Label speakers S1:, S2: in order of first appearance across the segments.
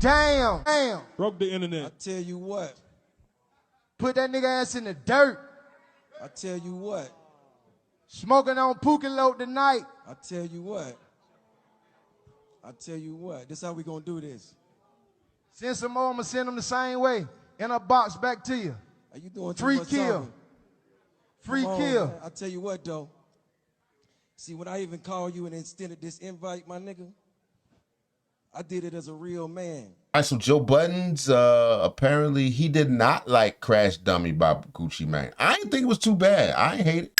S1: Damn.
S2: Broke the internet.
S3: I tell you what.
S1: Put that nigga ass in the dirt.
S3: I tell you what.
S1: Smoking on Pooh tonight.
S3: I tell you what. I tell you what. This how we gonna do this.
S1: Send some more, I'ma send them the same way. In a box back to you.
S3: Are you doing too
S1: Free
S3: much
S1: kill.
S3: talking?
S1: Free
S3: Come on,
S1: kill.
S3: man. I tell you what though. See, when I even called you and extended this invite, my nigga, I did it as a real man.
S4: All right, so Joe Budden's, apparently he did not like Crash Dummy by Gucci Mane. I didn't think it was too bad. I ain't hate it.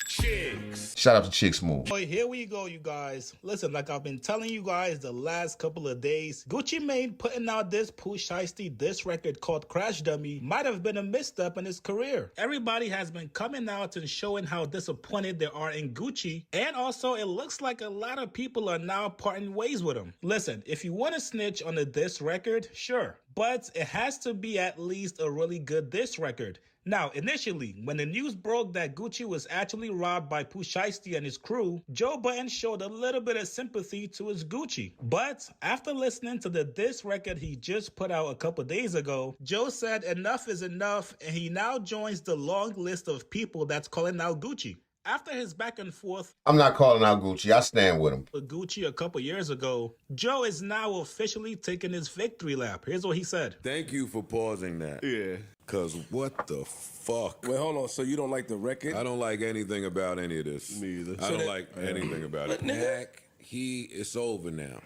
S5: Chicks.
S4: Shout out to Chicks Move.
S5: Boy, here we go, you guys. Listen, like I've been telling you guys the last couple of days, Gucci Mane putting out this Pooh Shiesty diss record called Crash Dummy might have been a misstep in his career. Everybody has been coming out and showing how disappointed they are in Gucci, and also it looks like a lot of people are now parting ways with him. Listen, if you want to snitch on a diss record, sure, but it has to be at least a really good diss record. Now, initially, when the news broke that Gucci was actually robbed by Pooh Shiesty and his crew, Joe Budden showed a little bit of sympathy to his Gucci. But after listening to the diss record he just put out a couple days ago, Joe said enough is enough, and he now joins the long list of people that's calling out Gucci. After his back and forth,
S4: I'm not calling out Gucci. I stand with him.
S5: with Gucci a couple years ago, Joe is now officially taking his victory lap. Here's what he said.
S6: Thank you for pausing that.
S7: Yeah.
S6: Cause what the fuck?
S7: Wait, hold on. So you don't like the record?
S6: I don't like anything about any of this.
S7: Me either.
S6: I don't like anything about it. Pack, it's over now.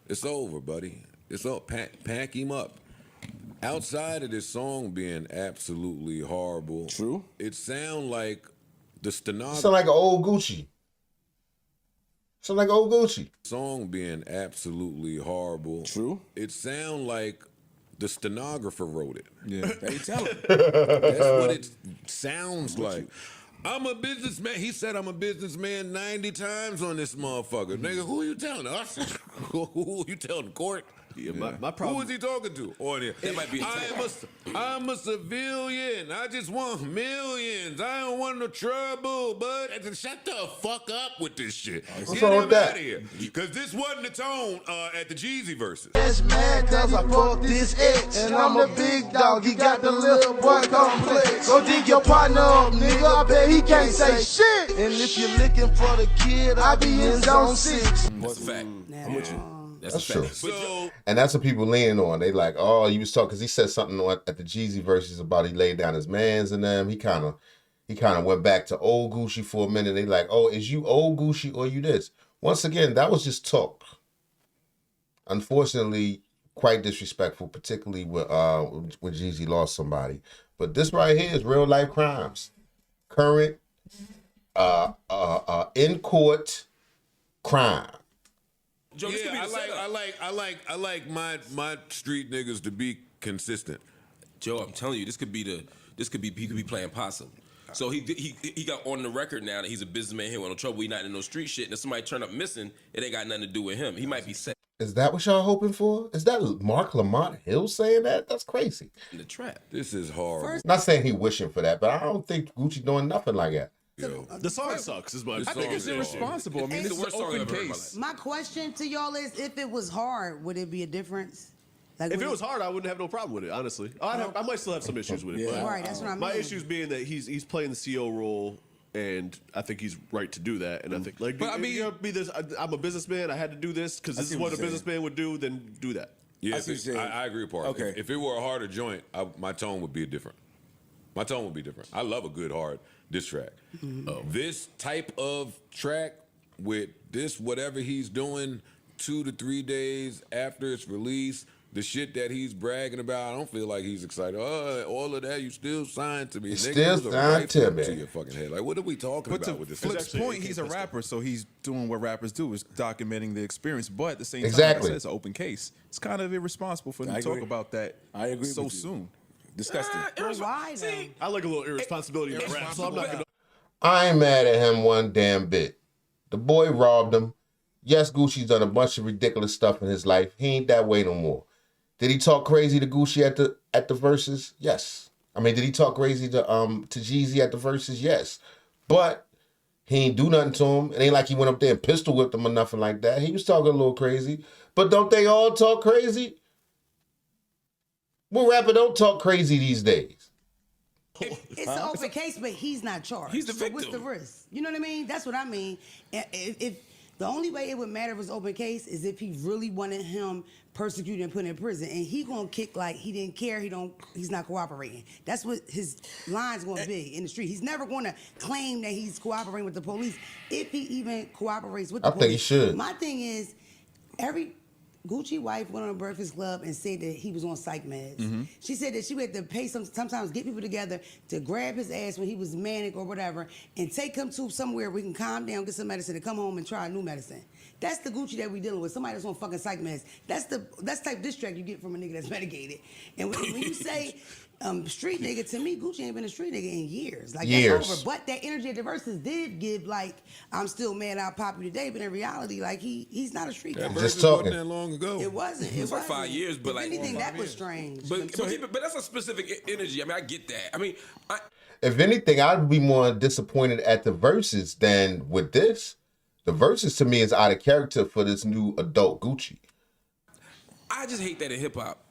S6: It's over, buddy. It's over. Pack him up. Outside of this song being absolutely horrible,
S7: True.
S6: It sound like the stenographer.
S4: Sound like an old Gucci. Sound like old Gucci.
S6: Song being absolutely horrible.
S7: True.
S6: It sound like the stenographer wrote it.
S7: Yeah. They tell him.
S6: That's what it sounds like. I'm a businessman. He said I'm a businessman 90 times on this motherfucker. Nigga, who you telling? Us? Who you telling? Court?
S7: Yeah, my problem.
S6: Who was he talking to? On here.
S7: That might be
S6: I'm a civilian. I just want millions. I don't want no trouble, but shut the fuck up with this shit.
S4: What's
S6: Get
S4: wrong
S6: him
S4: with that?
S6: out of here. Because this wasn't the tone at the Jeezy verses.
S1: That's mad cause I fucked this ex. And I'm a big dog, he got the little boy complex. Go dig your partner up, nigga, I bet he can't say shit. And if you're looking for the kid, I be in zone 6.
S7: That's a fact. I'm with you.
S4: That's true.
S6: So,
S4: And that's what people leaning on. They like, oh, you was talking, because he said something at the Jeezy verses about he laid down his mans and them. He kind of went back to old Gucci for a minute. They like, oh, is you old Gucci or you this? Once again, that was just talk. Unfortunately, quite disrespectful, particularly when Jeezy lost somebody. But this right here is real life crimes. Current, in court crime.
S6: Joe, yeah, I like my street niggas to be consistent.
S8: Joe, I'm telling you, he could be playing possum. So he got on the record now that he's a businessman. He ain't got no trouble. He not in no street shit. And if somebody turn up missing, it ain't got nothing to do with him. He might be set
S4: Is that what y'all hoping for? Is that Mark Lamont Hill saying that? That's crazy.
S8: in the trap.
S6: This is horrible.
S4: Not saying he wishing for that, but I don't think Gucci doing nothing like that.
S7: The song sucks, is my
S2: I think it's irresponsible. I mean,
S8: It's
S2: it's
S8: the worst
S2: an
S8: song I've
S2: open
S8: ever heard in my
S2: case.
S9: My question to y'all is, if it was hard, would it be a difference? Like,
S7: If
S9: would
S7: it was hard, I wouldn't have no problem with it, honestly. I might still have some issues with it. But
S9: Right, that's what I mean.
S7: my issues being that he's playing the CO role, and I think he's right to do that. And I think, like,
S8: But I
S7: if
S8: mean-
S7: you're gonna be this, I'm a businessman, I had to do this because this is what a businessman would do, then do that.
S6: Yeah,
S10: see what you're saying.
S6: I agree with Park.
S10: Okay.
S6: If it were a harder joint, my tone would be different. My tone would be different. I love a good hard diss track. This type of track with this whatever he's doing 2 to 3 days after its release, the shit that he's bragging about, I don't feel like he's excited. All of that, you still signed to me.
S4: You
S6: Nigga,
S4: still
S6: it was a
S4: signed to
S6: rifle
S4: me.
S6: to your fucking head. Like, what are we talking
S2: But to
S6: about with this?
S2: Flip's
S7: actually
S2: point,
S7: AK
S2: he's a
S7: pistol.
S2: rapper, so he's doing what rappers do, is documenting the experience. But at the same time,
S4: Exactly.
S2: like I said, it's an open case. It's kind of irresponsible for them
S10: I
S2: to talk
S10: agree.
S2: about that
S10: I agree
S2: so
S10: with you.
S2: soon.
S10: Disgusting.
S9: why though?
S8: See,
S7: I like a little irresponsibility in rap, so I'm not gonna.
S4: I ain't mad at him one damn bit. The boy robbed him. Yes, Gucci's done a bunch of ridiculous stuff in his life. He ain't that way no more. Did he talk crazy to Gucci at the verses? Yes. I mean, did he talk crazy to Jeezy at the verses? Yes. But He ain't do nothing to him. It ain't like he went up there and pistol whipped him or nothing like that. He was talking a little crazy. But don't they all talk crazy? What rapper don't talk crazy these days?
S9: It's an open case, but he's not charged.
S8: He's the
S9: So
S8: victim.
S9: what's the risk? You know what I mean? That's what I mean. If the only way it would matter if it was open case is if he really wanted him persecuted and put in prison, and he gonna kick like he didn't care. He's not cooperating. That's what his line's gonna be in the street. He's never gonna claim that he's cooperating with the police if he even cooperates with the police.
S4: I think he should.
S9: My thing is, Gucci wife went on a Breakfast Club and said that he was on psych meds.
S2: Mm-hmm.
S9: She said that she would have to pay sometimes get people together to grab his ass when he was manic or whatever and take him to somewhere where he can calm down, get some medicine, and come home and try a new medicine. That's the Gucci that we dealing with. Somebody that's on fucking psych meds. That's type of diss track you get from a nigga that's medicated. And when you say street nigga, to me, Gucci ain't been a street nigga in years. Like,
S4: years.
S9: that's over. But that energy at the verses did give, like, I'm still mad I'll pop you today, but in reality, like, he's not a street guy.
S4: Just talking.
S6: Wasn't that long ago.
S9: It wasn't.
S8: It's like 5 years, but
S9: if
S8: like
S9: anything, that was strange.
S8: But that's a specific energy. I mean, I get that. I mean,
S4: If anything, I'd be more disappointed at the verses than with this. The verses to me is out of character for this new adult Gucci.
S8: I just hate that in hip hop.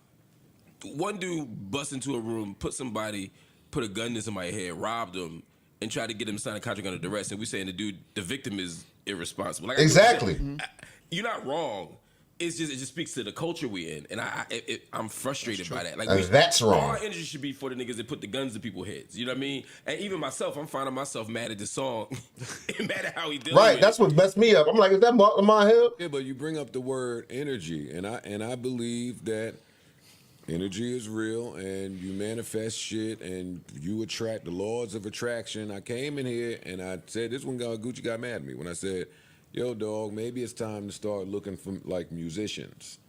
S8: One dude bust into a room, put a gun to somebody's head, robbed them, and tried to get him to sign a contract under duress. And we saying the victim is irresponsible. Like,
S4: Exactly.
S8: You're not wrong. It just speaks to the culture we in, and I'm frustrated by that. Like,
S4: That's wrong.
S8: Our energy should be for the niggas that put the guns to people's heads. You know what I mean? And even myself, I'm finding myself mad at the song, and mad at how he dealing
S4: Right,
S8: with
S4: that's what messed me up. I'm like, is that my head?
S6: Yeah, but you bring up the word energy, and I believe that energy is real, and you manifest shit, and you attract the laws of attraction. I came in here and I said this when Gucci got mad at me when I said, "Yo, dog, maybe it's time to start looking for like musicians,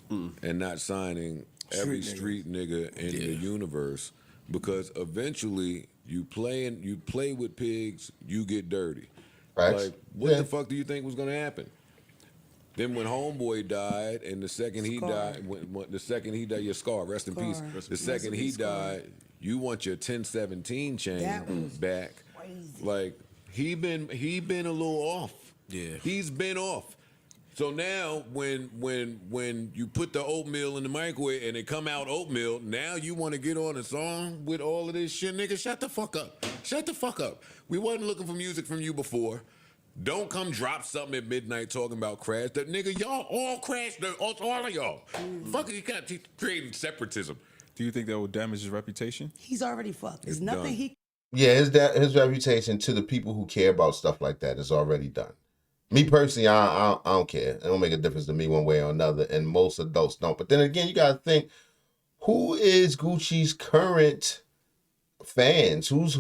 S6: and not signing every street nigga in the universe, because eventually you play with pigs, you get dirty.
S4: Facts.
S6: Like, what the fuck do you think was gonna happen?" Then when Homeboy died, and the second he died, your Scar, rest in peace. The second he died, you want your 1017 chain back.
S9: Crazy.
S6: Like, he been a little off.
S8: Yeah.
S6: He's been off. So now when you put the oatmeal in the microwave and it come out oatmeal, now you want to get on a song with all of this shit, nigga. Shut the fuck up. Shut the fuck up. We wasn't looking for music from you before. Don't come drop something at midnight talking about crash. That nigga, y'all all crash. All of y'all. Fuck it, you got creating separatism.
S2: Do you think that will damage his reputation?
S9: He's already fucked. There's
S6: It's
S9: nothing
S6: done.
S9: he.
S4: Yeah, his reputation to the people who care about stuff like that is already done. Me personally, I don't care. It don't make a difference to me one way or another, and most adults don't. But then again, you gotta think, who is Gucci's current fans? What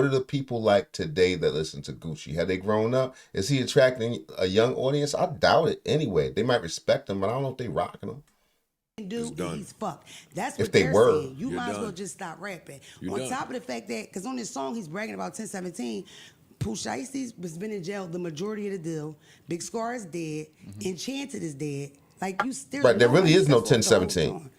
S4: are the people like today that listen to Gucci? Have they grown up? Is he attracting a young audience? I doubt it anyway. They might respect him, but I don't know if they rocking him.
S9: Do
S6: done.
S9: he's fucked. That's what
S4: If they
S9: they're
S4: were,
S9: saying. You
S6: you're
S9: might as well
S6: done.
S9: just stop rapping.
S6: You're
S9: On
S6: done.
S9: top of the fact that, because on this song he's bragging about 1017, Pooh Shiesty has been in jail the majority of the deal. Big Scar is dead. Enchanted is dead. Like, you still.
S4: Right, there really is no 1017.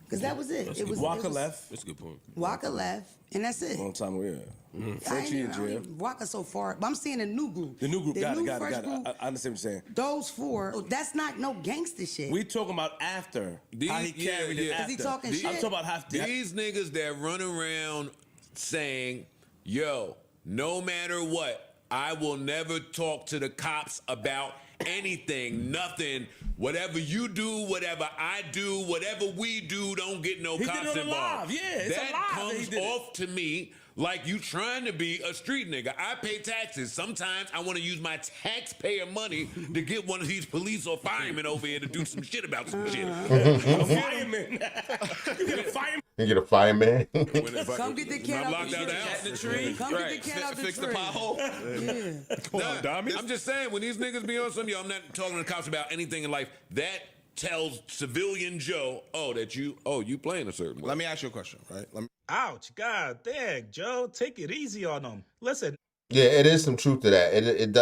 S9: Because that was it. It was
S10: Walker left.
S8: That's a good point.
S9: Walker left, and that's it.
S10: Long time ago, yeah. Frenchie in jail.
S9: Walker so far, but I'm saying the new group.
S10: The new group, got it.
S9: fresh
S10: I understand what you're saying.
S9: Those four, that's not no gangster shit.
S10: We talking about after. How he carried it after.
S9: Is he talking shit?
S10: I'm talking about how.
S6: These niggas that run around saying, yo, no matter what, I will never talk to the cops about anything, nothing. Whatever you do, whatever I do, whatever we do, don't get no
S10: He did
S6: cops
S10: it on the
S6: involved.
S10: live. Yeah, it's
S6: that
S10: a live that he
S6: comes
S10: did it.
S6: off to me like you trying to be a street nigga. I pay taxes. Sometimes I want to use my taxpayer money to get one of these police or firemen over here to do some shit about some shit.
S10: Fireman. You get a fireman.
S4: You get a fireman.
S9: Come get the cat
S6: I'm
S9: out
S6: locked out the
S9: the
S6: house.
S8: The tree.
S9: Come get the cat out the
S8: Fix the
S9: tree.
S8: pothole.
S9: Yeah.
S6: Nah, I'm just saying, when these niggas be on some, yo, I'm not talking to the cops about anything in life. That tells civilian Joe, you playing a certain way.
S11: Let me ask you a question, right?
S5: Ouch, god dang, Joe, take it easy on them. Listen,
S4: Yeah, it is some truth to that. It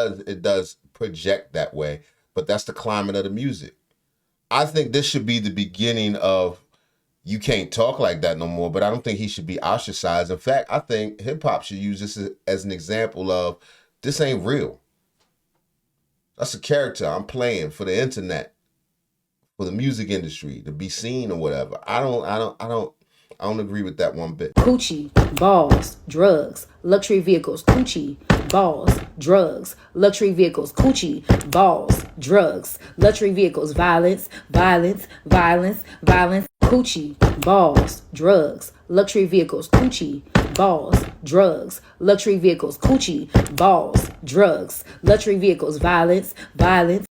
S4: does project that way, but that's the climate of the music. I think this should be the beginning of you can't talk like that no more, but I don't think he should be ostracized. In fact, I think hip-hop should use this as an example of this ain't real. That's a character I'm playing for the internet, for the music industry, to be seen or whatever. I don't agree with that one bit.
S11: Coochie, balls, drugs, luxury vehicles. Coochie, balls, drugs, luxury vehicles. Coochie, balls, drugs, luxury vehicles. Violence, violence, violence, violence. Coochie, balls, drugs, luxury vehicles. Coochie, balls, drugs, luxury vehicles. Coochie, balls, drugs, luxury vehicles. Violence, violence.